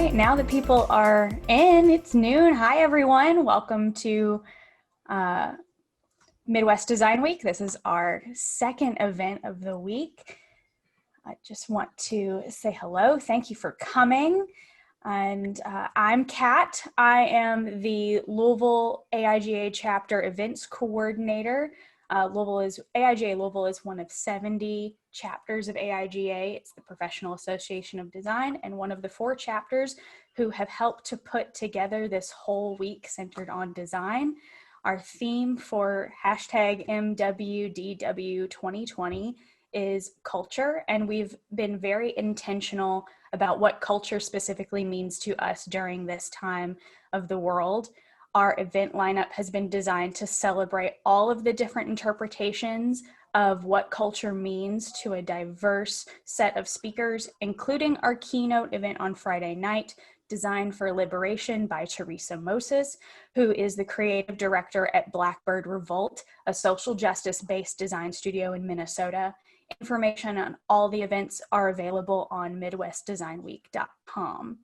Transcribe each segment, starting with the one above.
right, now that people are in, it's noon. Hi, everyone. Welcome to Midwest Design Week. This is our second event of the week. I just want to say hello. Thank you for coming. And I'm Kat. I am the Louisville AIGA chapter events coordinator. AIGA Louisville is one of 70 chapters of AIGA. It's the Professional Association of Design, and one of the 4 chapters who have helped to put together this whole week centered on design. Our theme for hashtag MWDW 2020 is culture, and we've been very intentional about what culture specifically means to us during this time of the world. Our event lineup has been designed to celebrate all of the different interpretations of what culture means to a diverse set of speakers, including our keynote event on Friday night, Design for Liberation by Teresa Moses, who is the creative director at Blackbird Revolt, a social justice-based design studio in Minnesota. Information on all the events are available on midwestdesignweek.com.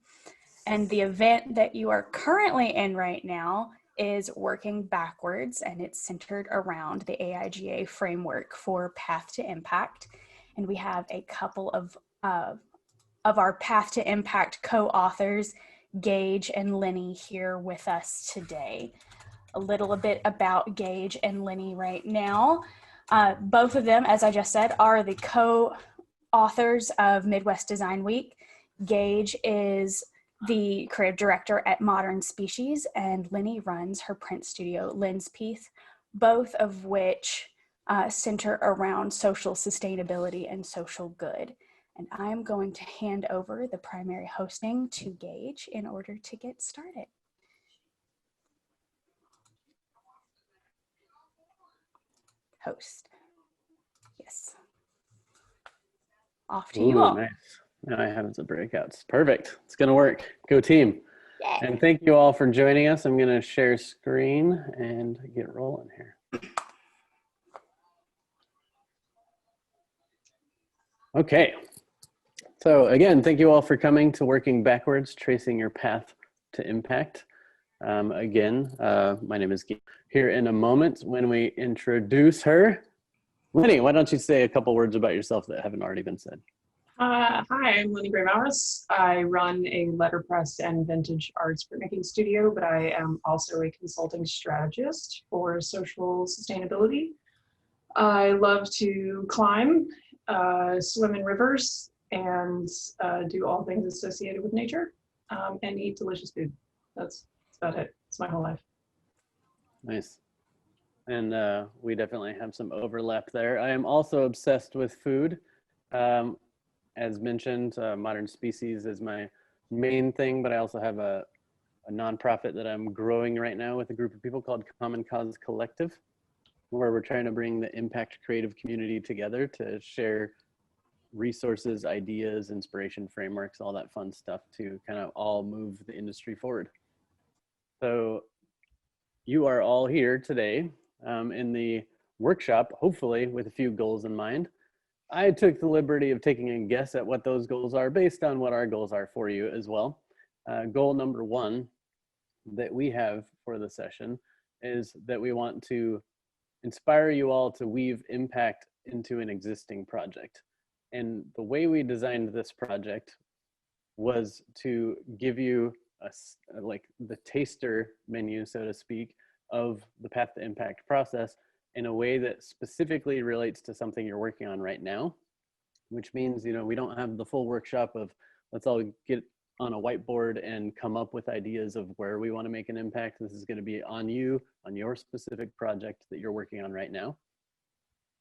And the event that you are currently in right now is Working Backwards, and it's centered around the AIGA framework for Path to Impact. And we have a couple of our Path to Impact co-authors, Gage and Lennie, here with us today. A little bit about Gage and Lennie right now. Both of them, as I just said, are the co-authors of Midwest Design Week. Gage is the creative director at Modern Species, and Lennie runs her print studio, Lenspeace, both of which center around social sustainability and social good. And I'm going to hand over the primary hosting to Gage in order to get started. Host. Yes. Off to you all. Nice. Now I have some breakouts. Perfect. It's going to work. Go team. Yeah. And thank you all for joining us. I'm going to share screen and get rolling here. Okay. So again, thank you all for coming to Working Backwards, Tracing Your Path to Impact. My name is Gage. Here in a moment when we introduce her. Lennie, why don't you say a couple words about yourself that haven't already been said? Hi, I'm Lennie Mowris. I run a letterpress and vintage arts printmaking studio, but I am also a consulting strategist for social sustainability. I love to climb, swim in rivers, and do all things associated with nature, and eat delicious food. That's about it. It's my whole life. Nice. And we definitely have some overlap there. I am also obsessed with food. As mentioned, Modern Species is my main thing, but I also have a nonprofit that I'm growing right now with a group of people called Common Cause Collective, where we're trying to bring the impact creative community together to share resources, ideas, inspiration, frameworks, all that fun stuff to kind of all move the industry forward. So you are all here today in the workshop, hopefully with a few goals in mind. I took the liberty of taking a guess at what those goals are based on what our goals are for you as well. Goal number 1 that we have for the session is that we want to inspire you all to weave impact into an existing project. And the way we designed this project was to give you like the taster menu, so to speak, of the Path to Impact process in a way that specifically relates to something you're working on right now, which means, we don't have the full workshop of let's all get on a whiteboard and come up with ideas of where we want to make an impact. This is going to be on you, on your specific project that you're working on right now.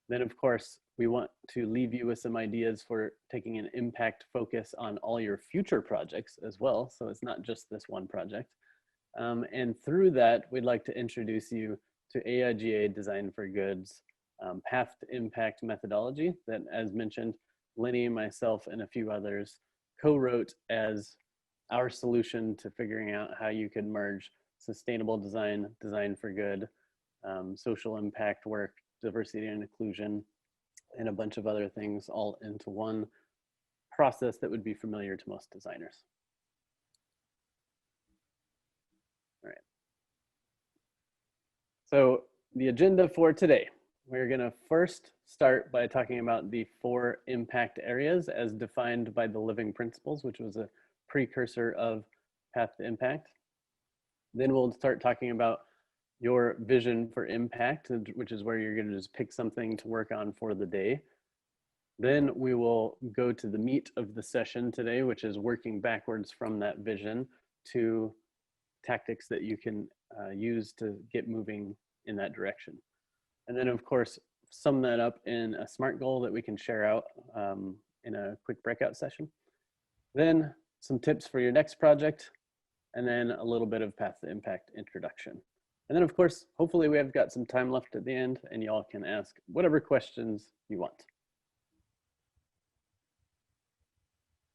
Then, of course, we want to leave you with some ideas for taking an impact focus on all your future projects as well. So it's not just this one project. And through that, we'd like to introduce you to AIGA Design for Good's Path to Impact methodology that, as mentioned, Lennie, myself, and a few others co-wrote as our solution to figuring out how you could merge sustainable design, design for good, social impact work, diversity and inclusion, and a bunch of other things all into one process that would be familiar to most designers. So the agenda for today, we're going to first start by talking about the 4 impact areas as defined by the Living Principles, which was a precursor of Path to Impact. Then we'll start talking about your vision for impact, which is where you're going to just pick something to work on for the day. Then we will go to the meat of the session today, which is working backwards from that vision to tactics that you can use to get moving in that direction. And then, of course, sum that up in a SMART goal that we can share out in a quick breakout session. Then some tips for your next project, and then a little bit of Path to Impact introduction. And then, of course, hopefully we have got some time left at the end and y'all can ask whatever questions you want.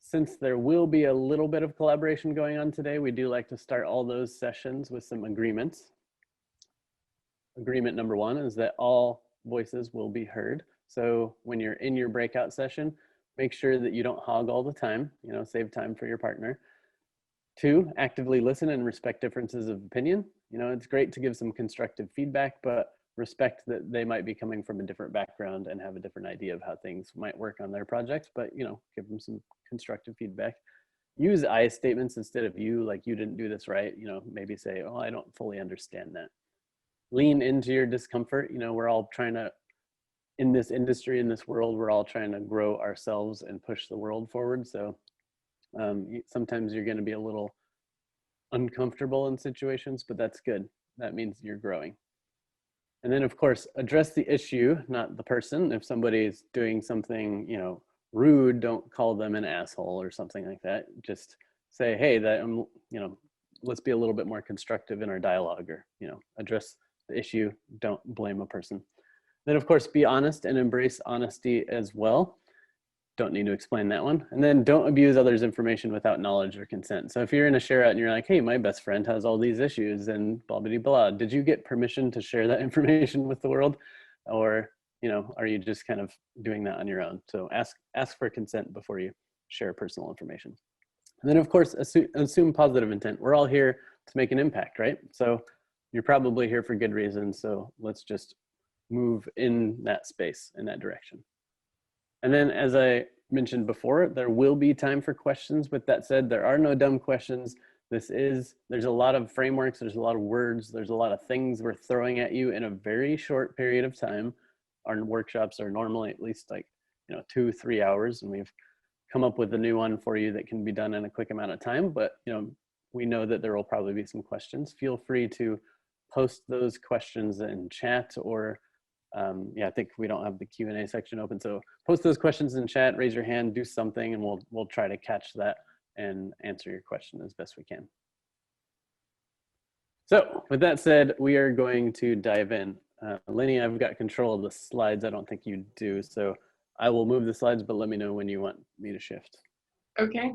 Since there will be a little bit of collaboration going on today, we do like to start all those sessions with some agreements. Agreement number 1 is that all voices will be heard. So when you're in your breakout session, make sure that you don't hog all the time, save time for your partner. 2, actively listen and respect differences of opinion. It's great to give some constructive feedback, but respect that they might be coming from a different background and have a different idea of how things might work on their project, but give them some constructive feedback. Use I statements instead of you, like you didn't do this right. Maybe say, oh, I don't fully understand that. Lean into your discomfort. We're all trying to, in this industry, in this world, we're all trying to grow ourselves and push the world forward. So sometimes you're going to be a little uncomfortable in situations, but that's good. That means you're growing. And then, of course, address the issue, not the person. If somebody's doing something, rude, don't call them an asshole or something like that. Just say, hey, let's be a little bit more constructive in our dialogue, or, address the issue. Don't blame a person. Then, of course, be honest and embrace honesty as well. Don't need to explain that one. And then don't abuse others' information without knowledge or consent. So if you're in a share out and you're like, hey, my best friend has all these issues and blah, blah, blah, did you get permission to share that information with the world? Or, are you just kind of doing that on your own? So ask for consent before you share personal information. And then, of course, assume positive intent. We're all here to make an impact, right? So you're probably here for good reasons. So let's just move in that space, in that direction. And then, as I mentioned before, there will be time for questions. With that said, there are no dumb questions. There's a lot of frameworks, there's a lot of words, there's a lot of things we're throwing at you in a very short period of time. Our workshops are normally at least 2-3 hours, and we've come up with a new one for you that can be done in a quick amount of time. But we know that there will probably be some questions. Feel free to post those questions in chat, or I think we don't have the Q&A section open, so post those questions in chat, raise your hand, do something, and we'll try to catch that and answer your question as best we can. So with that said, we are going to dive in. Lennie, I've got control of the slides. I don't think you do, so I will move the slides, but let me know when you want me to shift. Okay.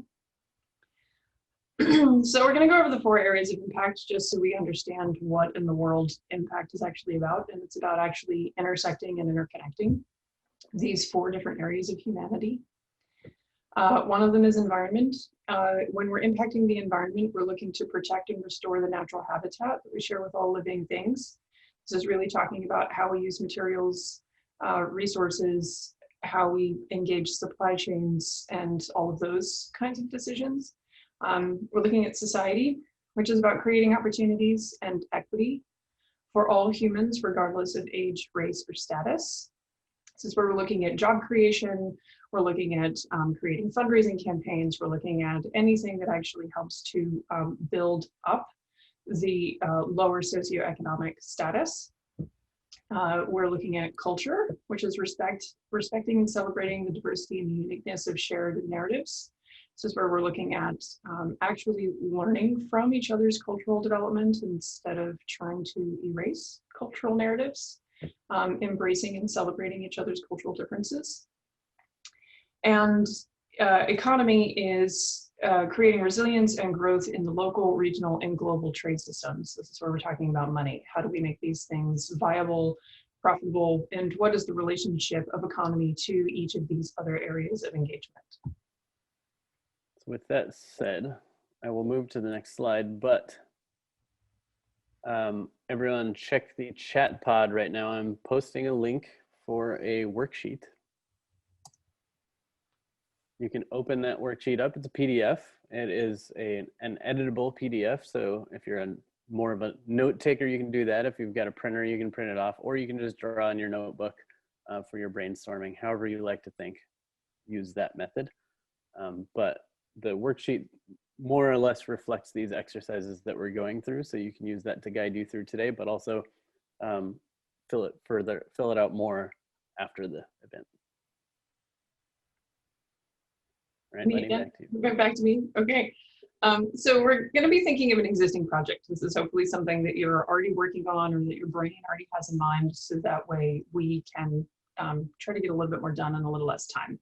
So we're going to go over the 4 areas of impact just so we understand what in the world impact is actually about. And it's about actually intersecting and interconnecting these 4 different areas of humanity. One of them is environment. When we're impacting the environment, we're looking to protect and restore the natural habitat that we share with all living things. This is really talking about how we use materials, resources, how we engage supply chains, and all of those kinds of decisions. We're looking at society, which is about creating opportunities and equity for all humans, regardless of age, race, or status. This is where we're looking at job creation. We're looking at creating fundraising campaigns. We're looking at anything that actually helps to build up the lower socioeconomic status. We're looking at culture, which is respecting and celebrating the diversity and uniqueness of shared narratives. This is where we're looking at actually learning from each other's cultural development instead of trying to erase cultural narratives, embracing and celebrating each other's cultural differences. And economy is creating resilience and growth in the local, regional, and global trade systems. This is where we're talking about money. How do we make these things viable, profitable, and what is the relationship of economy to each of these other areas of engagement? With that said, I will move to the next slide, but everyone check the chat pod right now. I'm posting a link for a worksheet. You can open that worksheet up. It's a PDF. It is an editable PDF. So if you're more of a note taker, you can do that. If you've got a printer, you can print it off, or you can just draw in your notebook for your brainstorming. However you like to think, use that method. But the worksheet more or less reflects these exercises that we're going through. So you can use that to guide you through today, but also fill it out more after the event. Right, Lennie, back to you. Back to me. Okay. So we're going to be thinking of an existing project. This is hopefully something that you're already working on or that your brain already has in mind, so that way we can try to get a little bit more done in a little less time.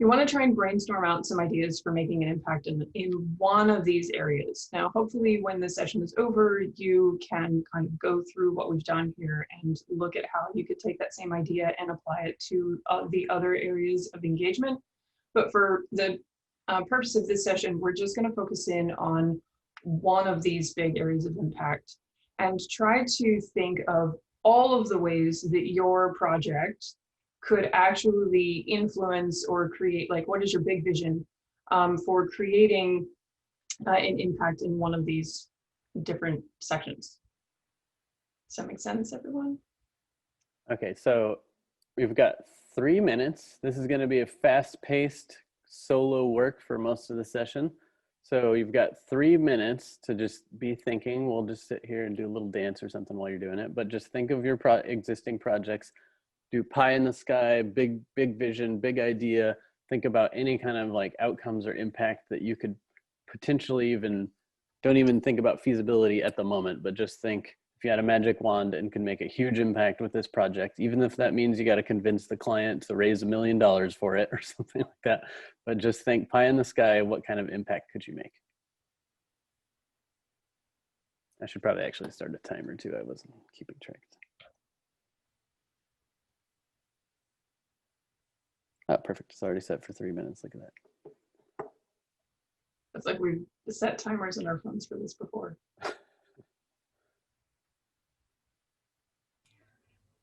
You want to try and brainstorm out some ideas for making an impact in one of these areas. Now, hopefully when the session is over, you can kind of go through what we've done here and look at how you could take that same idea and apply it to the other areas of engagement. But for the purpose of this session, we're just going to focus in on one of these big areas of impact and try to think of all of the ways that your project could actually influence or create, like, what is your big vision for creating an impact in one of these different sections. Does that make sense, everyone? Okay, so we've got 3 minutes. This is going to be a fast-paced solo work for most of the session. So you've got 3 minutes to just be thinking. We'll just sit here and do a little dance or something while you're doing it. But just think of your existing projects. Do pie in the sky, big vision, big idea. Think about any kind of like outcomes or impact that you could potentially don't even think about feasibility at the moment, but just think if you had a magic wand and can make a huge impact with this project, even if that means you got to convince the client to raise $1 million for it or something like that. But just think pie in the sky, what kind of impact could you make? I should probably actually start a timer too. I wasn't keeping track. Oh, perfect. It's already set for 3 minutes. Look at that. It's like we've set timers in our phones for this before.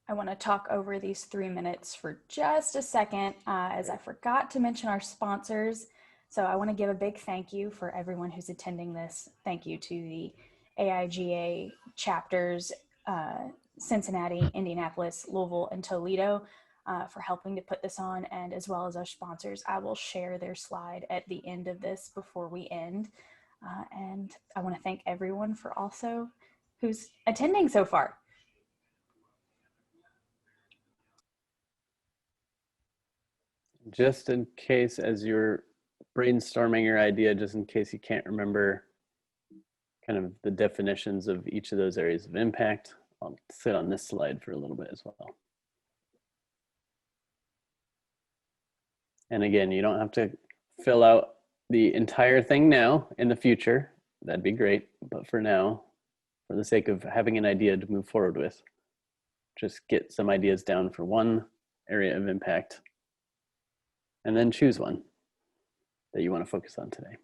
I want to talk over these 3 minutes for just a second, as I forgot to mention our sponsors. So I want to give a big thank you for everyone who's attending this. Thank you to the AIGA chapters, Cincinnati, Indianapolis, Louisville, and Toledo for helping to put this on, and as well as our sponsors. I will share their slide at the end of this before we end. And I want to thank everyone for also who's attending so far. Just in case, as you're brainstorming your idea, just in case you can't remember kind of the definitions of each of those areas of impact, I'll sit on this slide for a little bit as well. And again, you don't have to fill out the entire thing now. In the future, that'd be great. But for now, for the sake of having an idea to move forward with, just get some ideas down for one area of impact and then choose one that you want to focus on today.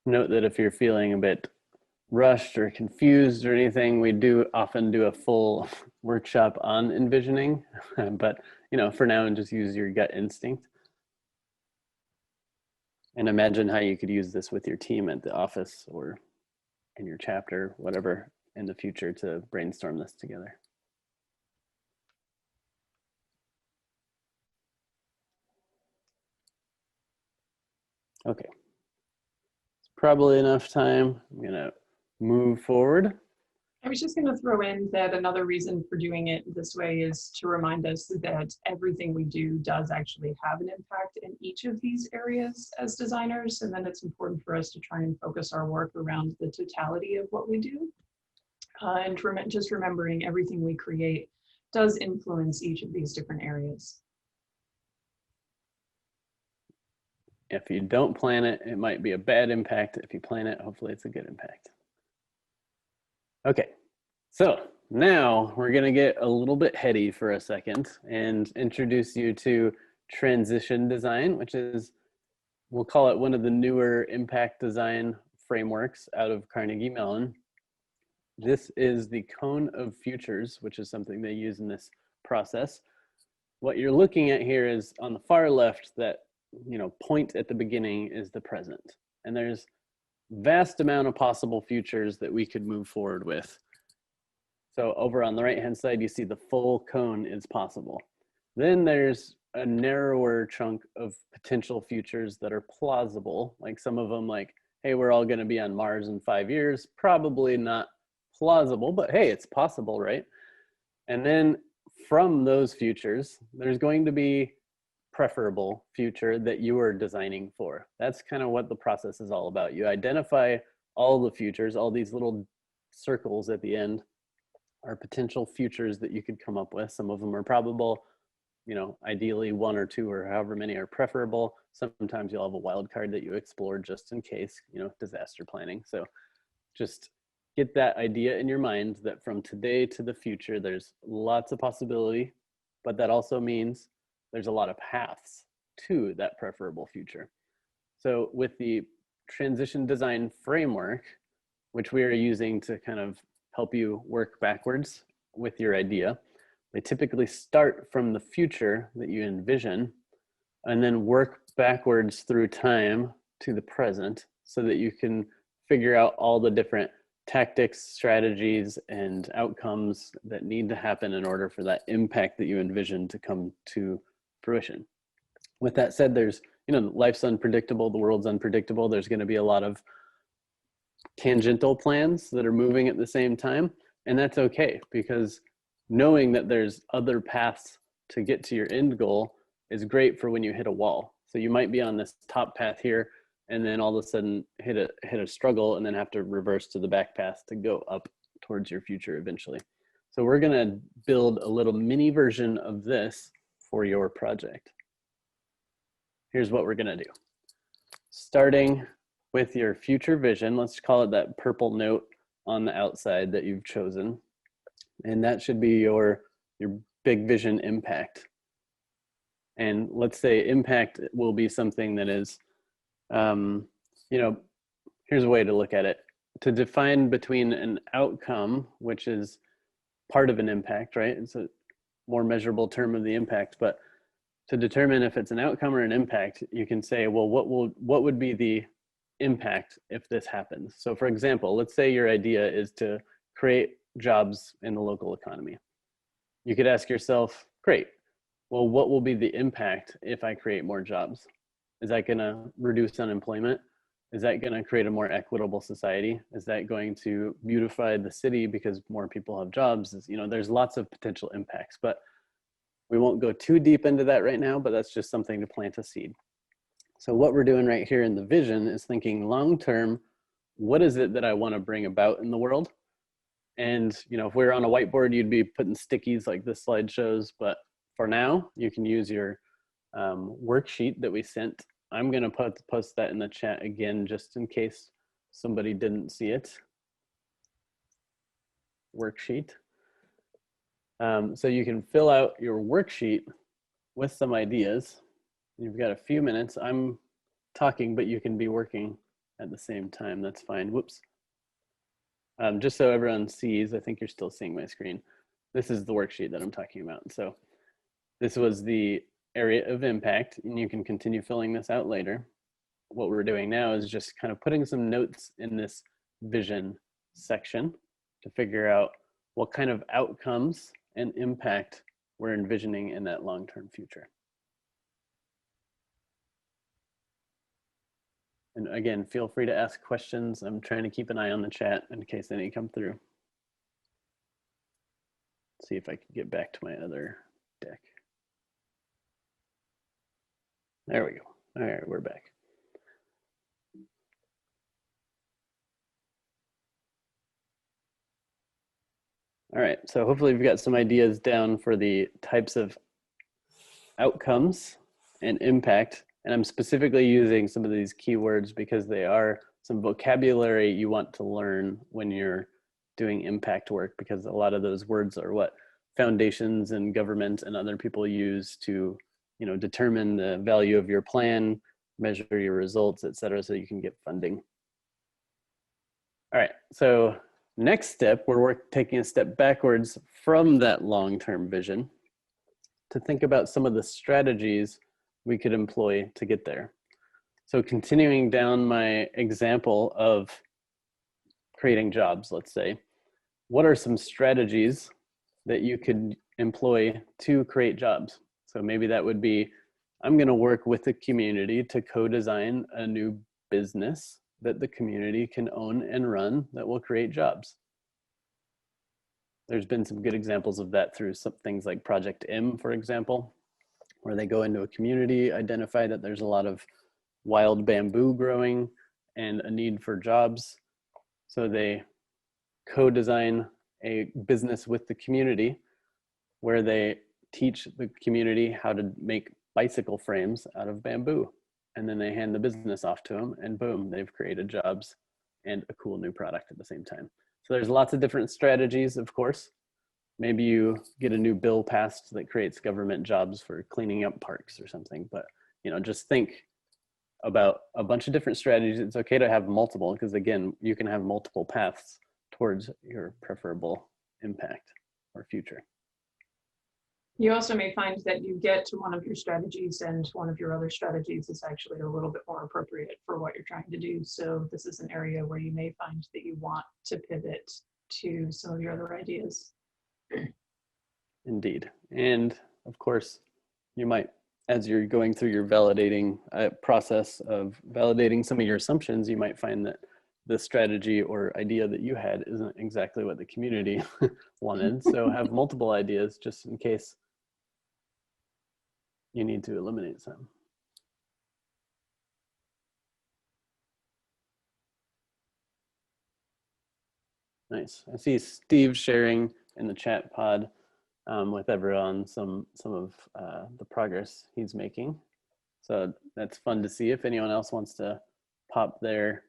Note that if you're feeling a bit rushed or confused or anything, we do often do a full workshop on envisioning, but for now, just use your gut instinct. And imagine how you could use this with your team at the office or in your chapter, whatever, in the future to brainstorm this together. Okay. Probably enough time. I'm gonna move forward. I was just going to throw in that another reason for doing it this way is to remind us that everything we do does actually have an impact in each of these areas as designers, and then it's important for us to try and focus our work around the totality of what we do. And just remembering everything we create does influence each of these different areas. If you don't plan it, it might be a bad impact. If you plan it, hopefully it's a good impact. Okay, so now we're gonna get a little bit heady for a second and introduce you to transition design, which is, we'll call it one of the newer impact design frameworks out of Carnegie Mellon. This is the cone of futures, which is something they use in this process. What you're looking at here is on the far left, that point at the beginning is the present. And there's vast amount of possible futures that we could move forward with. So over on the right-hand side, you see the full cone is possible. Then there's a narrower chunk of potential futures that are plausible. Like some of them, like, hey, we're all gonna be on Mars in 5 years. Probably not plausible, but hey, it's possible, right? And then from those futures, there's going to be preferable future that you are designing for. That's kind of what the process is all about. You identify all the futures, all these little circles at the end are potential futures that you could come up with. Some of them are probable, ideally 1 or 2 or however many are preferable. Sometimes you'll have a wild card that you explore just in case, disaster planning. So just get that idea in your mind that from today to the future, there's lots of possibility, but that also means there's a lot of paths to that preferable future. So with the transition design framework, which we are using to kind of help you work backwards with your idea, they typically start from the future that you envision and then work backwards through time to the present so that you can figure out all the different tactics, strategies, and outcomes that need to happen in order for that impact that you envision to come to fruition. With that said, there's, life's unpredictable, the world's unpredictable. There's going to be a lot of tangential plans that are moving at the same time, and that's okay, because knowing that there's other paths to get to your end goal is great for when you hit a wall. So you might be on this top path here, and then all of a sudden hit a struggle and then have to reverse to the back path to go up towards your future eventually. So we're going to build a little mini version of this for your project. Here's what we're going to do. Starting with your future vision, let's call it that purple note on the outside that you've chosen. And that should be your big vision impact. And let's say impact will be something that is, here's a way to look at it. To define between an outcome, which is part of an impact, right? It's a more measurable term of the impact, but to determine if it's an outcome or an impact, you can say, well, what would be the impact if this happens? So for example, let's say your idea is to create jobs in the local economy. You could ask yourself, great, well, what will be the impact if I create more jobs? Is that gonna reduce unemployment? Is that gonna create a more equitable society? Is that going to beautify the city because more people have jobs? There's lots of potential impacts, but we won't go too deep into that right now, but that's just something to plant a seed. So what we're doing right here in the vision is thinking long-term, what is it that I wanna bring about in the world? And if we're on a whiteboard, you'd be putting stickies like this slide shows, but for now, you can use your worksheet that we sent. I'm gonna post that in the chat again, just in case somebody didn't see it. Worksheet. So you can fill out your worksheet with some ideas. You've got a few minutes. I'm talking, but you can be working at the same time. That's fine. Whoops. Just so everyone sees, I think you're still seeing my screen. This is the worksheet that I'm talking about. So this was the area of impact, and you can continue filling this out later. What we're doing now is just kind of putting some notes in this vision section to figure out what kind of outcomes and impact we're envisioning in that long-term future. And again, feel free to ask questions. I'm trying to keep an eye on the chat in case any come through. Let's see if I can get back to my other deck. There we go. All right, we're back. All right, so hopefully we've got some ideas down for the types of outcomes and impact. And I'm specifically using some of these keywords because they are some vocabulary you want to learn when you're doing impact work, because a lot of those words are what foundations and government and other people use to, you know, determine the value of your plan, measure your results, et cetera, so you can get funding. All right, so next step, we're taking a step backwards from that long-term vision to think about some of the strategies we could employ to get there. So continuing down my example of creating jobs, let's say, what are some strategies that you could employ to create jobs? So maybe that would be, I'm gonna work with the community to co-design a new business that the community can own and run that will create jobs. There's been some good examples of that through some things like Project M, for example, where they go into a community, identify that there's a lot of wild bamboo growing and a need for jobs. So they co-design a business with the community where they teach the community how to make bicycle frames out of bamboo. And then they hand the business off to them, and boom, they've created jobs and a cool new product at the same time. So there's lots of different strategies, of course. Maybe you get a new bill passed that creates government jobs for cleaning up parks or something, but you know, just think about a bunch of different strategies. It's okay to have multiple, because again, you can have multiple paths towards your preferable impact or future. You also may find that you get to one of your strategies and one of your other strategies is actually a little bit more appropriate for what you're trying to do. So this is an area where you may find that you want to pivot to some of your other ideas. Indeed. And of course, you might, as you're going through your validating process of validating some of your assumptions, you might find that the strategy or idea that you had isn't exactly what the community wanted. So have multiple ideas just in case you need to eliminate some. Nice. I see Steve sharing in the chat pod with everyone some of the progress he's making. So that's fun to see. If anyone else wants to pop their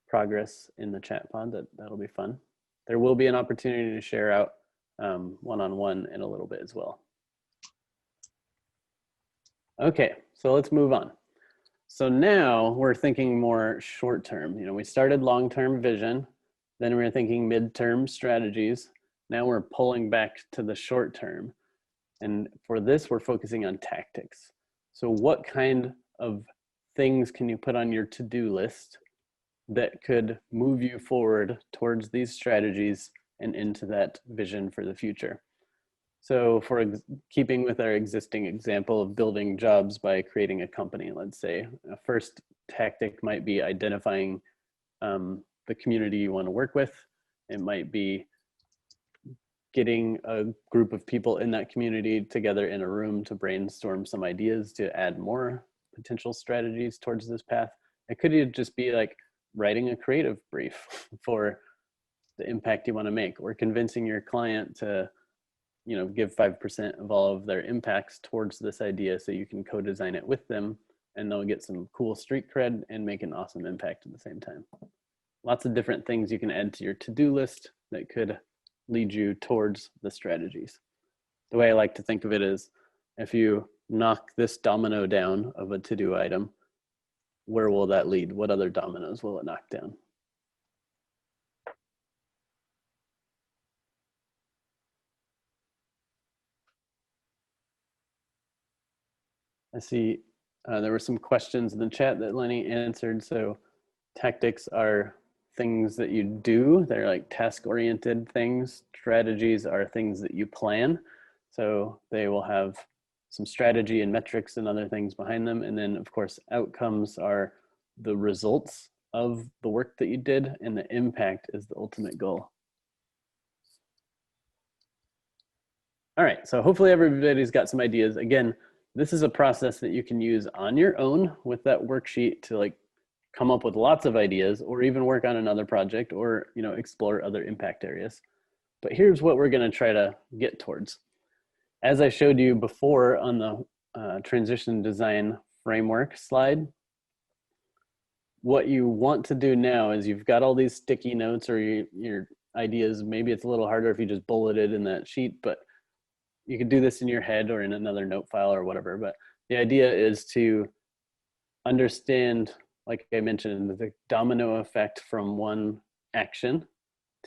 progress in the chat pod, that'll be fun. There will be an opportunity to share out one-on-one in a little bit as well. Okay, so let's move on. So now we're thinking more short-term. You know, we started long-term vision, then we were thinking mid-term strategies. Now we're pulling back to the short term. And for this, we're focusing on tactics. So what kind of things can you put on your to-do list that could move you forward towards these strategies and into that vision for the future? So for keeping with our existing example of building jobs by creating a company, let's say, a first tactic might be identifying the community you want to work with. It might be getting a group of people in that community together in a room to brainstorm some ideas to add more potential strategies towards this path. It could just be like writing a creative brief for the impact you want to make, or convincing your client to, you know, give 5% of all of their impacts towards this idea so you can co-design it with them, and they'll get some cool street cred and make an awesome impact at the same time. Lots of different things you can add to your to-do list that could lead you towards the strategies. The way I like to think of it is, if you knock this domino down of a to-do item, where will that lead? What other dominoes will it knock down? I see there were some questions in the chat that Lennie answered. So tactics are things that you do. They're like task-oriented things. Strategies are things that you plan. So they will have some strategy and metrics and other things behind them. And then of course, outcomes are the results of the work that you did, and the impact is the ultimate goal. All right, so hopefully everybody's got some ideas. Again, this is a process that you can use on your own with that worksheet to like come up with lots of ideas, or even work on another project, or, you know, explore other impact areas. But here's what we're going to try to get towards. As I showed you before on the transition design framework slide, what you want to do now is you've got all these sticky notes or your ideas. Maybe it's a little harder if you just bullet it in that sheet, but you could do this in your head or in another note file or whatever. But the idea is to understand, like I mentioned, the domino effect from one action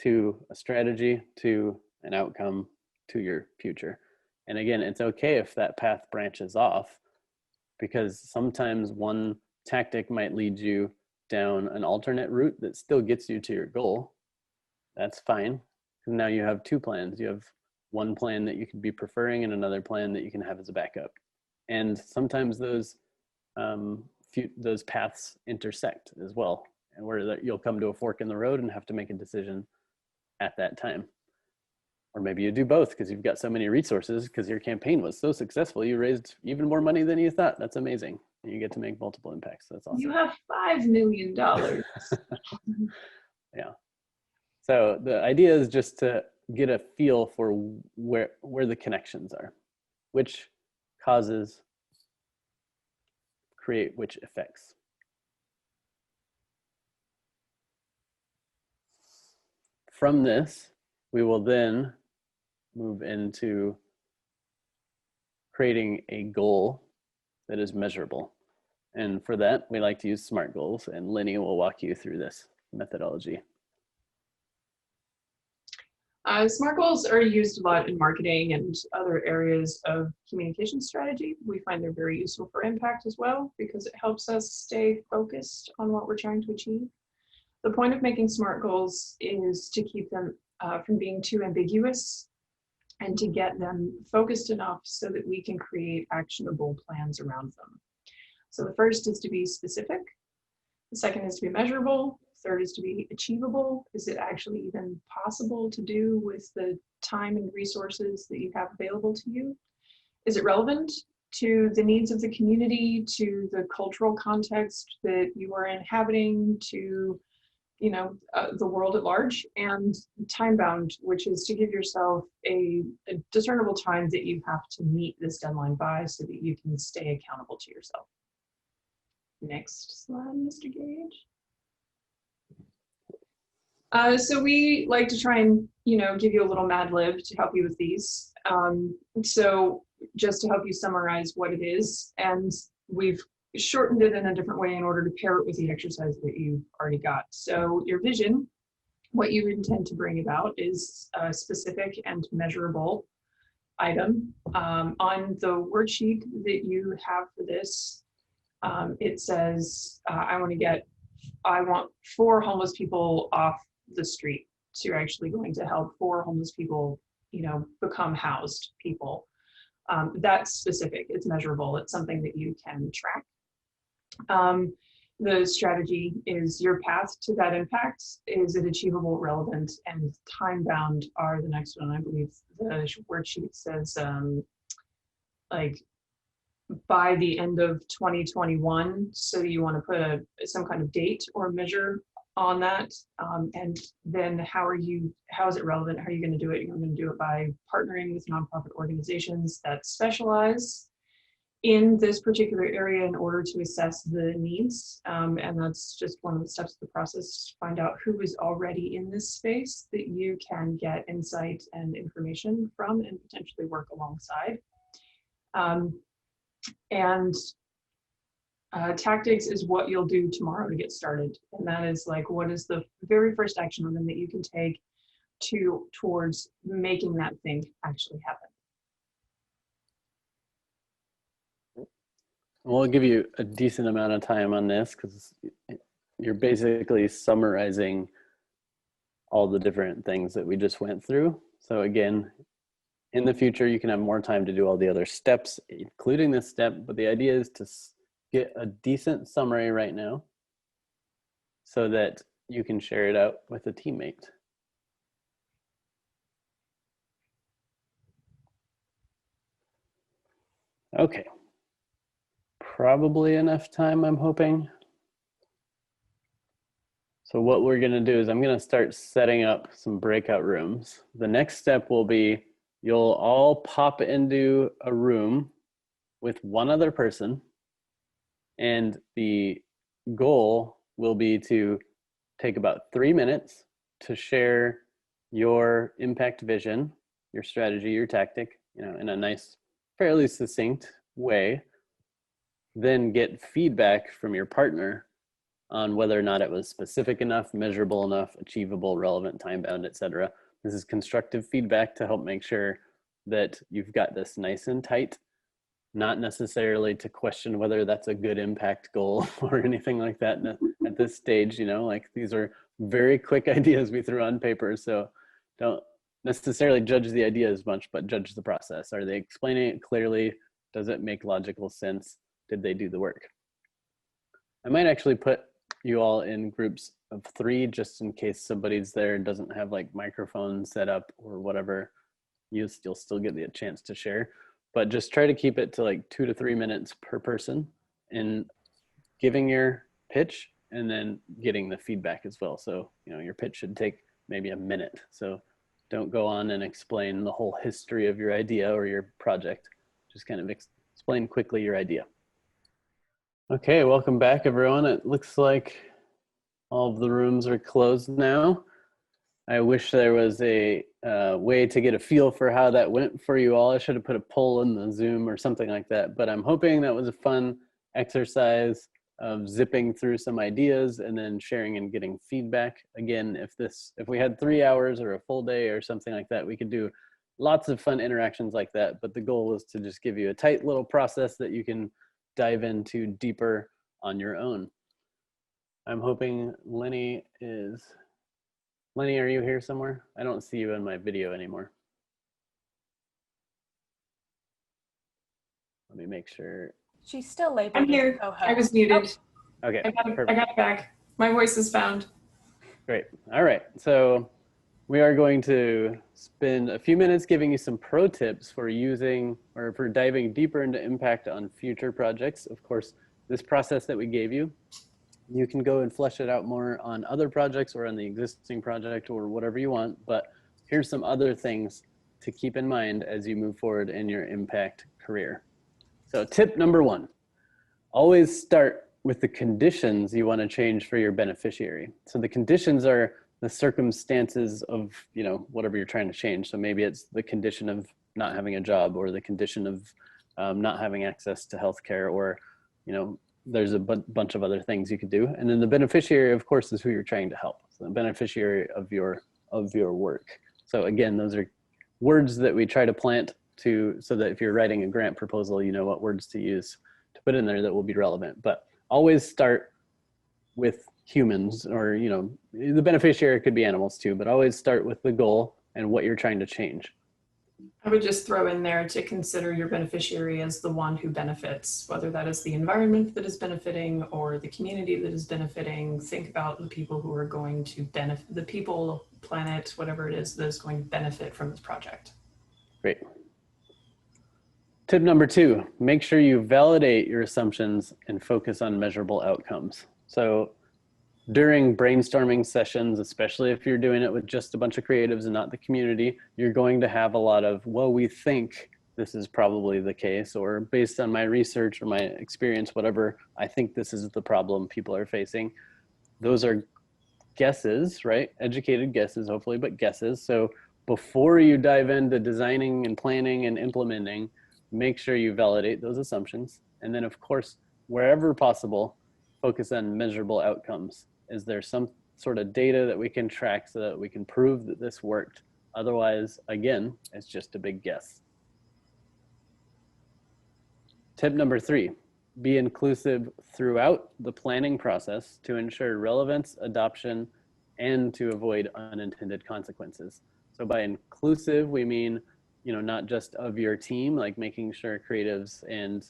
to a strategy to an outcome to your future. And again, it's okay if that path branches off, because sometimes one tactic might lead you down an alternate route that still gets you to your goal. That's fine. Now you have two plans. You have one plan that you could be preferring and another plan that you can have as a backup. And sometimes those paths intersect as well, and where you'll come to a fork in the road and have to make a decision at that time. Or maybe you do both because you've got so many resources because your campaign was so successful, you raised even more money than you thought. That's amazing. And you get to make multiple impacts. That's awesome. You have $5 million. Yeah. So the idea is just to get a feel for where the connections are, which causes create which effects. From this, we will then move into creating a goal that is measurable. And for that, we like to use SMART goals, and Lennie will walk you through this methodology. SMART goals are used a lot in marketing and other areas of communication strategy. We find they're very useful for impact as well, because it helps us stay focused on what we're trying to achieve. The point of making SMART goals is to keep them from being too ambiguous and to get them focused enough so that we can create actionable plans around them. So the first is to be specific. The second is to be measurable. Third is to be achievable. Is it actually even possible to do with the time and resources that you have available to you? Is it relevant to the needs of the community, to the cultural context that you are inhabiting, to the world at large? And time bound, which is to give yourself a discernible time that you have to meet this deadline by so that you can stay accountable to yourself. Next slide, Mr. Gage. So we like to try and, give you a little Mad Lib to help you with these. So just to help you summarize what it is, and we've shortened it in a different way in order to pair it with the exercise that you've already got. So your vision, what you intend to bring about is a specific and measurable item. On the worksheet that you have for this, it says, I want 4 homeless people off the street. So you're actually going to help 4 homeless people, become housed people. That's specific, it's measurable, it's something that you can track. The strategy is your path to that impact. Is it achievable, relevant, and time bound are the next one. I believe the worksheet says by the end of 2021. So you want to put some kind of date or measure on that. And then how is it relevant? How are you going to do it? You're going to do it by partnering with nonprofit organizations that specialize in this particular area in order to assess the needs. And that's just one of the steps of the process, to find out who is already in this space that you can get insight and information from and potentially work alongside. Tactics is what you'll do tomorrow to get started. And that is what is the very first action item that you can take towards making that thing actually happen. We'll give you a decent amount of time on this because you're basically summarizing all the different things that we just went through. So again, in the future, you can have more time to do all the other steps, including this step, but the idea is to get a decent summary right now so that you can share it out with a teammate. Okay. Probably enough time, I'm hoping. So what we're going to do is I'm going to start setting up some breakout rooms. The next step will be you'll all pop into a room with one other person, and the goal will be to take about 3 minutes to share your impact vision, your strategy, your tactic, in a nice, fairly succinct way. Then get feedback from your partner on whether or not it was specific enough, measurable enough, achievable, relevant, time-bound, etc. This is constructive feedback to help make sure that you've got this nice and tight, not necessarily to question whether that's a good impact goal or anything like that at this stage. Like, these are very quick ideas we threw on paper, so don't necessarily judge the idea as much, but judge the process. Are they explaining it clearly? Does it make logical sense? Did they do the work? I might actually put you all in groups of 3 just in case somebody's there and doesn't have like microphones set up or whatever. You'll still get the chance to share, but just try to keep it to like 2 to 3 minutes per person in giving your pitch and then getting the feedback as well. So, your pitch should take maybe a minute. So don't go on and explain the whole history of your idea or your project. Just kind of explain quickly your idea. Okay, welcome back, everyone. It looks like all of the rooms are closed now. I wish there was a way to get a feel for how that went for you all. I should have put a poll in the Zoom or something like that, but I'm hoping that was a fun exercise of zipping through some ideas and then sharing and getting feedback. Again, if we had 3 hours or a full day or something like that, we could do lots of fun interactions like that, but the goal was to just give you a tight little process that you can dive into deeper on your own. I'm hoping Lennie, are you here somewhere? I don't see you in my video anymore. Let me make sure. She's still labeled. I'm here. I was muted. Oh. Okay. I got it back. My voice is found. Great. All right. So we are going to spend a few minutes giving you some pro tips for using or for diving deeper into impact on future projects. Of course, this process that we gave you, you can go and flesh it out more on other projects or on the existing project or whatever you want. But here's some other things to keep in mind as you move forward in your impact career. So tip number 1, always start with the conditions you want to change for your beneficiary. So the conditions are the circumstances of, whatever you're trying to change. So maybe it's the condition of not having a job, or the condition of not having access to healthcare, or, there's a bunch of other things you could do. And then the beneficiary, of course, is who you're trying to help. So the beneficiary of your work. So again, those are words that we try to plant so that if you're writing a grant proposal, you know what words to use to put in there that will be relevant. But always start with humans, or the beneficiary could be animals too, but always start with the goal and what you're trying to change. I would just throw in there to consider your beneficiary as the one who benefits, whether that is the environment that is benefiting or the community that is benefiting. Think about the people who are going to benefit, the people, planet, whatever it is that is going to benefit from this project. Great. Tip number 2, make sure you validate your assumptions and focus on measurable outcomes. So during brainstorming sessions, especially if you're doing it with just a bunch of creatives and not the community, you're going to have a lot of, well, we think this is probably the case, or based on my research or my experience, whatever, I think this is the problem people are facing. Those are guesses, right? Educated guesses, hopefully, but guesses. So before you dive into designing and planning and implementing, make sure you validate those assumptions. And then, of course, wherever possible, focus on measurable outcomes. Is there some sort of data that we can track so that we can prove that this worked? Otherwise, again, it's just a big guess. Tip number 3, be inclusive throughout the planning process to ensure relevance, adoption, and to avoid unintended consequences. So by inclusive, we mean, not just of your team, like making sure creatives and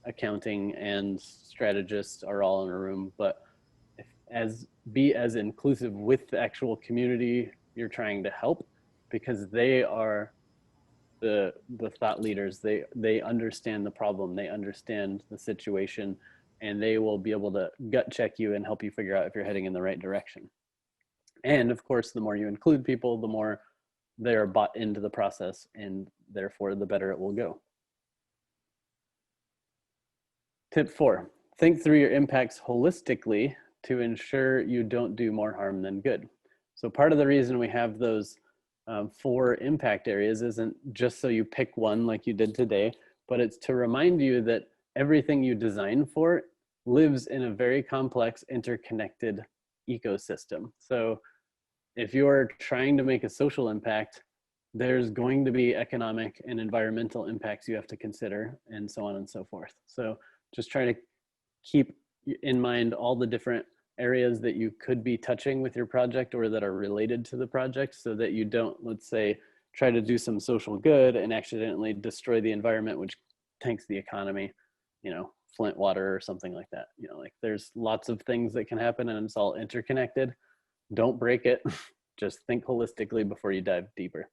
accounting and strategists are all in a room, but be as inclusive with the actual community you're trying to help, because they are the thought leaders. They understand the problem, they understand the situation, and they will be able to gut check you and help you figure out if you're heading in the right direction. And of course, the more you include people, the more they're bought into the process, and therefore the better it will go. Tip 4, think through your impacts holistically to ensure you don't do more harm than good. So part of the reason we have those 4 impact areas isn't just so you pick one like you did today, but it's to remind you that everything you design for lives in a very complex, interconnected ecosystem. So if you're trying to make a social impact, there's going to be economic and environmental impacts you have to consider, and so on and so forth. So just try to keep in mind all the different areas that you could be touching with your project or that are related to the project, so that you don't, let's say, try to do some social good and accidentally destroy the environment, which tanks the economy, you know, Flint water or something like that. You know, like there's lots of things that can happen and it's all interconnected. Don't break it. Just think holistically before you dive deeper.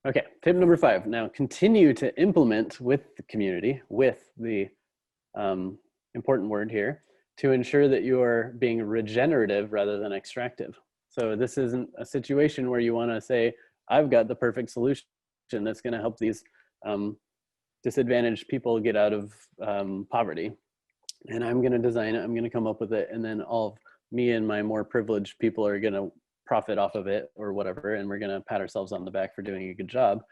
Okay, tip number 5. Now continue to implement with the community, with the important word here, to ensure that you are being regenerative rather than extractive. So this isn't a situation where you want to say, I've got the perfect solution that's going to help these disadvantaged people get out of poverty. And I'm going to design it, I'm going to come up with it, and then all of me and my more privileged people are going to profit off of it or whatever, and we're going to pat ourselves on the back for doing a good job.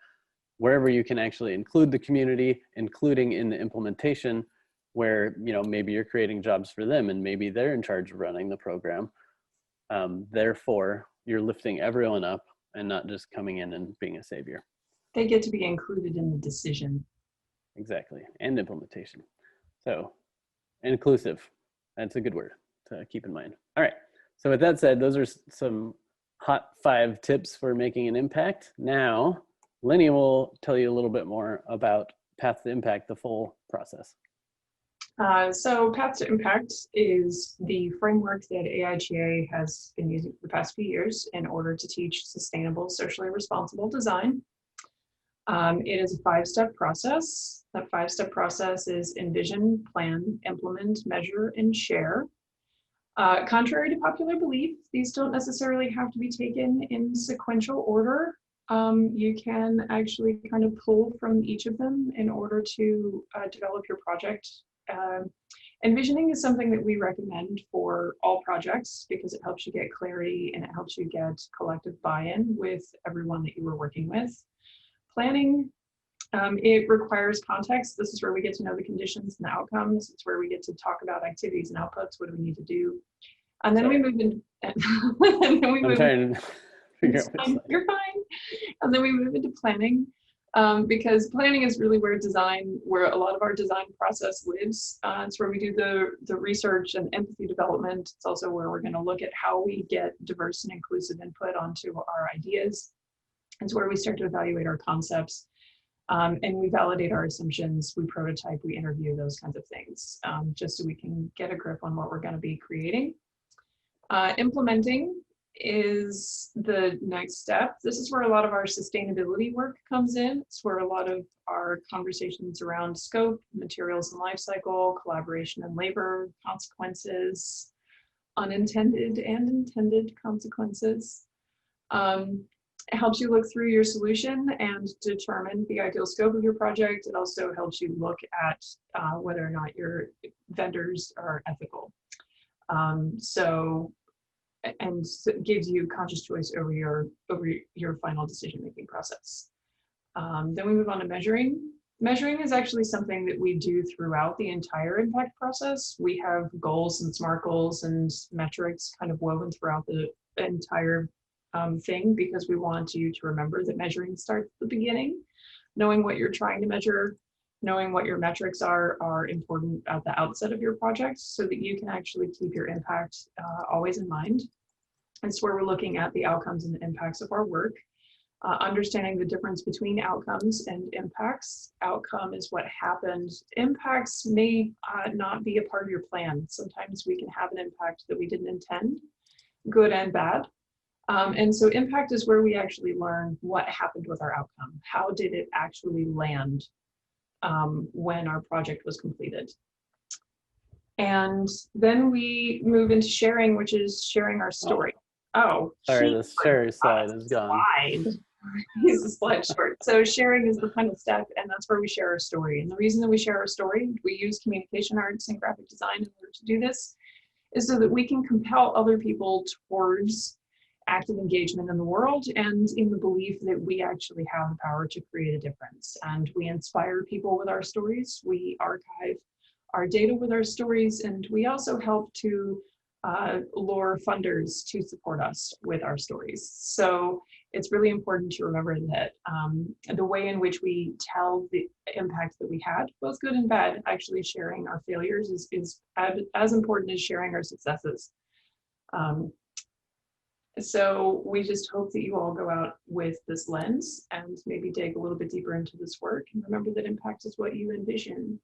Wherever you can actually include the community, including in the implementation, where, you know, maybe you're creating jobs for them and maybe they're in charge of running the program. Therefore, you're lifting everyone up and not just coming in and being a savior. They get to be included in the decision. Exactly, and implementation. So inclusive, that's a good word to keep in mind. All right, so with that said, those are some hot 5 tips for making an impact. Now, Lennie will tell you a little bit more about Path to Impact, the full process. So Path to Impact is the framework that AIGA has been using for the past few years in order to teach sustainable, socially responsible design. It is a 5-step process. That 5-step process is envision, plan, implement, measure, and share. Contrary to popular belief, these don't necessarily have to be taken in sequential order. You can actually kind of pull from each of them in order to develop your project. Envisioning is something that we recommend for all projects because it helps you get clarity and it helps you get collective buy-in with everyone that you were working with. Planning, it requires context. This is where we get to know the conditions and the outcomes. It's where we get to talk about activities and outputs. What do we need to do? And then we move into, I'm trying to figure out what's you're fine. And then we move into planning. Because planning is really where a lot of our design process lives. It's where we do the research and empathy development. It's also where we're going to look at how we get diverse and inclusive input onto our ideas. It's where we start to evaluate our concepts, and we validate our assumptions, we prototype, we interview, those kinds of things, just so we can get a grip on what we're going to be creating. Implementing is the next step. This is where a lot of our sustainability work comes in. It's where a lot of our conversations around scope, materials and life cycle, collaboration and labor, consequences, unintended and intended consequences. It helps you look through your solution and determine the ideal scope of your project. It also helps you look at whether or not your vendors are ethical. And gives you conscious choice over your final decision-making process. Then we move on to measuring. Measuring is actually something that we do throughout the entire impact process. We have goals and SMART goals and metrics kind of woven throughout the entire thing, because we want you to remember that measuring starts at the beginning. Knowing what you're trying to measure, knowing what your metrics are important at the outset of your project so that you can actually keep your impact always in mind. It's where we're looking at the outcomes and the impacts of our work, understanding the difference between outcomes and impacts. Outcome is what happened. Impacts may not be a part of your plan. Sometimes we can have an impact that we didn't intend, good and bad. And so impact is where we actually learn what happened with our outcome. How did it actually land when our project was completed? And then we move into sharing, which is sharing our story. Oh, Sorry, he the share forgot slide a is gone. slide. He's a slide short. So sharing is the final step, and that's where we share our story. And the reason that we share our story, we use communication arts and graphic design in order to do this, is so that we can compel other people towards active engagement in the world and in the belief that we actually have the power to create a difference. And we inspire people with our stories, we archive our data with our stories, and we also help to lure funders to support us with our stories. So it's really important to remember that the way in which we tell the impact that we had, both good and bad, actually sharing our failures is as important as sharing our successes. So we just hope that you all go out with this lens and maybe dig a little bit deeper into this work, and remember that impact is what you envision.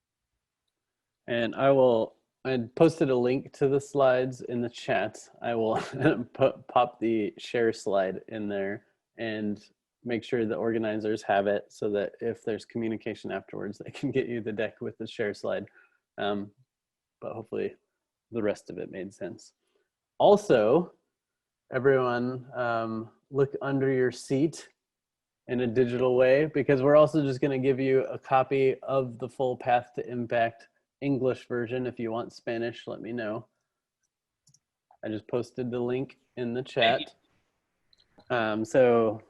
And I posted a link to the slides in the chat. I will pop the share slide in there and make sure the organizers have it so that if there's communication afterwards, they can get you the deck with the share slide. But hopefully the rest of it made sense. Also, everyone, look under your seat in a digital way, because we're also just going to give you a copy of the full Path to Impact English version. If you want Spanish, let me know. I just posted the link in the chat. So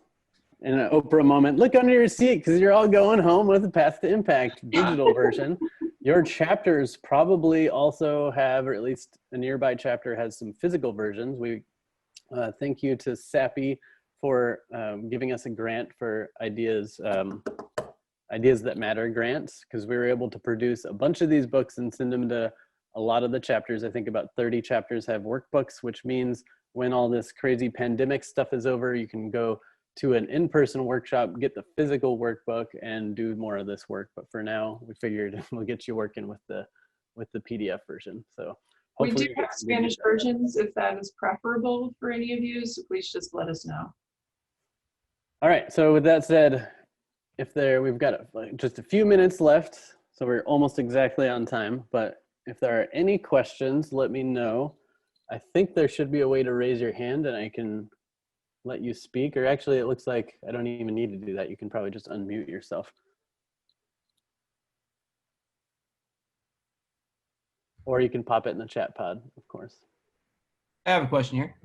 in an Oprah moment, look under your seat, because you're all going home with the Path to Impact digital version. Your chapters probably also have, or at least a nearby chapter has, some physical versions. We thank you to Sappy for giving us a grant for Ideas That Matter grants, because we were able to produce a bunch of these books and send them to a lot of the chapters. I think about 30 chapters have workbooks, which means when all this crazy pandemic stuff is over, you can go to an in-person workshop, get the physical workbook, and do more of this work. But for now, we figured we'll get you working with the PDF version. So we do hopefully have Spanish versions if that is preferable for any of you, so please just let us know. All right, so with that said, we've got just a few minutes left, so we're almost exactly on time, but if there are any questions, let me know. I think there should be a way to raise your hand and I can let you speak, or actually it looks like I don't even need to do that. You can probably just unmute yourself. Or you can pop it in the chat pod, of course. I have a question here.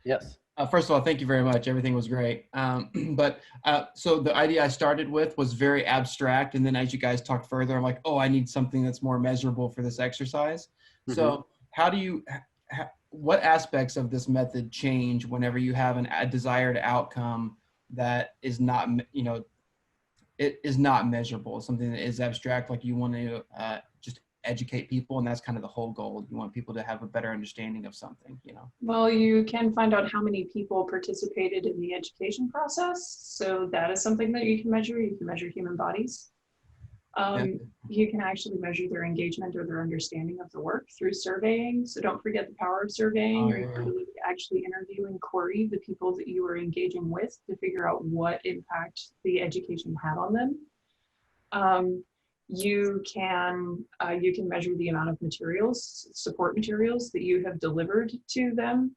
Yes. First of all, thank you very much. Everything was great. So the idea I started with was very abstract. And then as you guys talked further, I'm like, oh, I need something that's more measurable for this exercise. Mm-hmm. So how do you, what aspects of this method change whenever you have a desired outcome that is not, it is not measurable, something that is abstract, like you want to just educate people, and that's kind of the whole goal. You want people to have a better understanding of something, Well, you can find out how many people participated in the education process. So that is something that you can measure. You can measure human bodies. You can actually measure their engagement or their understanding of the work through surveying. So don't forget the power of surveying. Your ability to actually interview and query the people that you are engaging with to figure out what impact the education had on them. You can measure the amount of materials, support materials that you have delivered to them.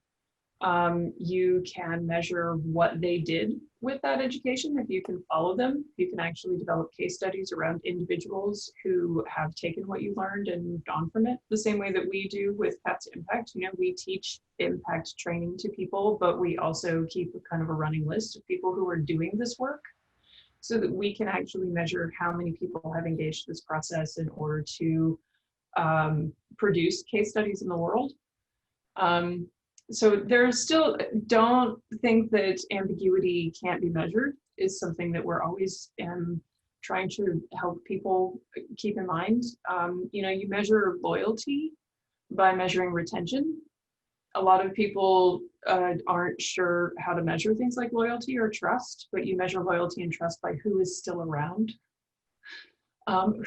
You can measure what they did with that education. If you can follow them, you can actually develop case studies around individuals who have taken what you learned and moved on from it. The same way that we do with Path to Impact. We teach impact training to people, but we also keep a kind of a running list of people who are doing this work, so that we can actually measure how many people have engaged this process in order to produce case studies in the world. So there's still, don't think that ambiguity can't be measured is something that we're always trying to help people keep in mind. You measure loyalty by measuring retention. A lot of people aren't sure how to measure things like loyalty or trust, but you measure loyalty and trust by who is still around,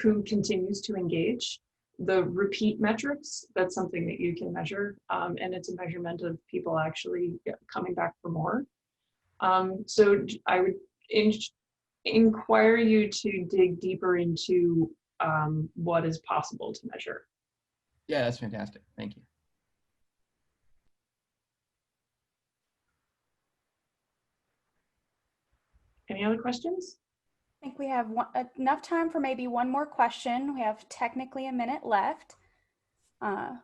who continues to engage. The repeat metrics, that's something that you can measure, and it's a measurement of people actually coming back for more. So I would inquire you to dig deeper into what is possible to measure. Yeah, that's fantastic. Thank you. Any other questions? I think we have enough time for maybe one more question. We have technically a minute left. I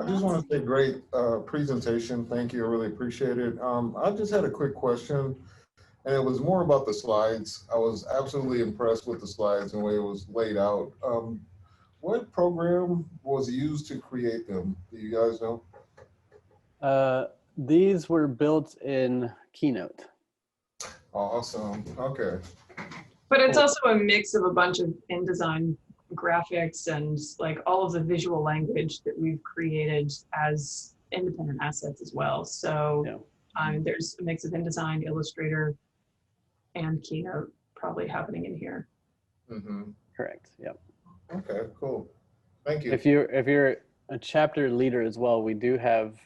just want to say great presentation. Thank you. I really appreciate it. I just had a quick question, and it was more about the slides. I was absolutely impressed with the slides and the way it was laid out. What program was used to create them? Do you guys know? These were built in Keynote. Awesome. Okay. But it's also a mix of a bunch of InDesign graphics and like all of the visual language that we've created as independent assets as well. So Yeah. there's a mix of InDesign, Illustrator, and Keynote probably happening in here. Mm-hmm. Correct. Yep. Okay, cool. Thank you. If you're a chapter leader as well, we do have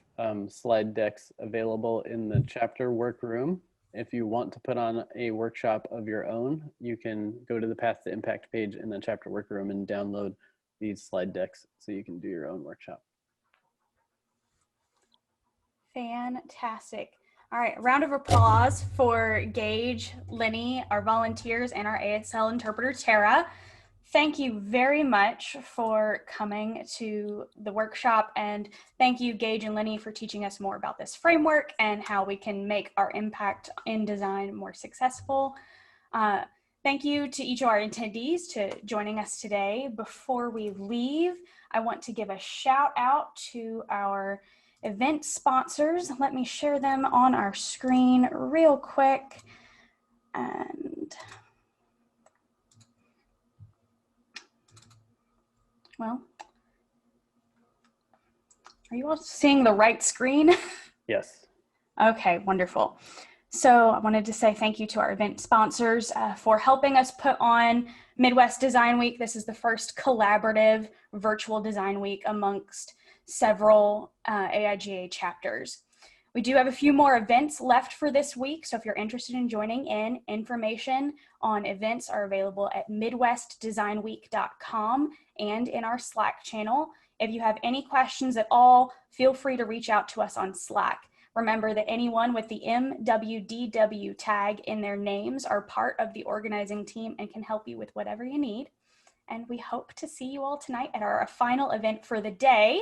slide decks available in the chapter workroom. If you want to put on a workshop of your own, you can go to the Path to Impact page in the chapter workroom and download these slide decks so you can do your own workshop. Fantastic. All right, a round of applause for Gage, Lennie, our volunteers, and our ASL interpreter, Tara. Thank you very much for coming to the workshop, and thank you, Gage and Lennie, for teaching us more about this framework and how we can make our impact in design more successful. Thank you to each of our attendees to joining us today. Before we leave, I want to give a shout out to our event sponsors. Let me share them on our screen real quick. And well, are you all seeing the right screen? Yes. Okay, wonderful. So I wanted to say thank you to our event sponsors for helping us put on Midwest Design Week. This is the first collaborative virtual design week amongst several AIGA chapters. We do have a few more events left for this week, so if you're interested in joining in, information on events are available at midwestdesignweek.com and in our Slack channel. If you have any questions at all, feel free to reach out to us on Slack. Remember that anyone with the MWDW tag in their names are part of the organizing team and can help you with whatever you need. And we hope to see you all tonight at our final event for the day.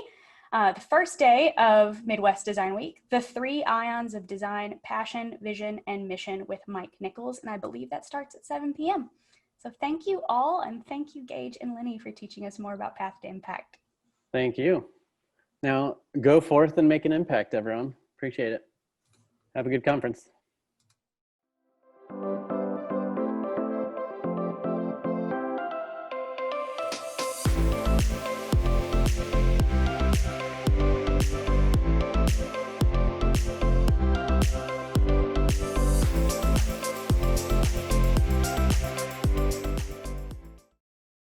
The first day of Midwest Design Week, the 3 Ions of Design, Passion, Vision, and Mission with Mike Nichols. And I believe that starts at 7 p.m. So thank you all, and thank you, Gage and Lennie, for teaching us more about Path to Impact. Thank you. Now go forth and make an impact, everyone. Appreciate it. Have a good conference.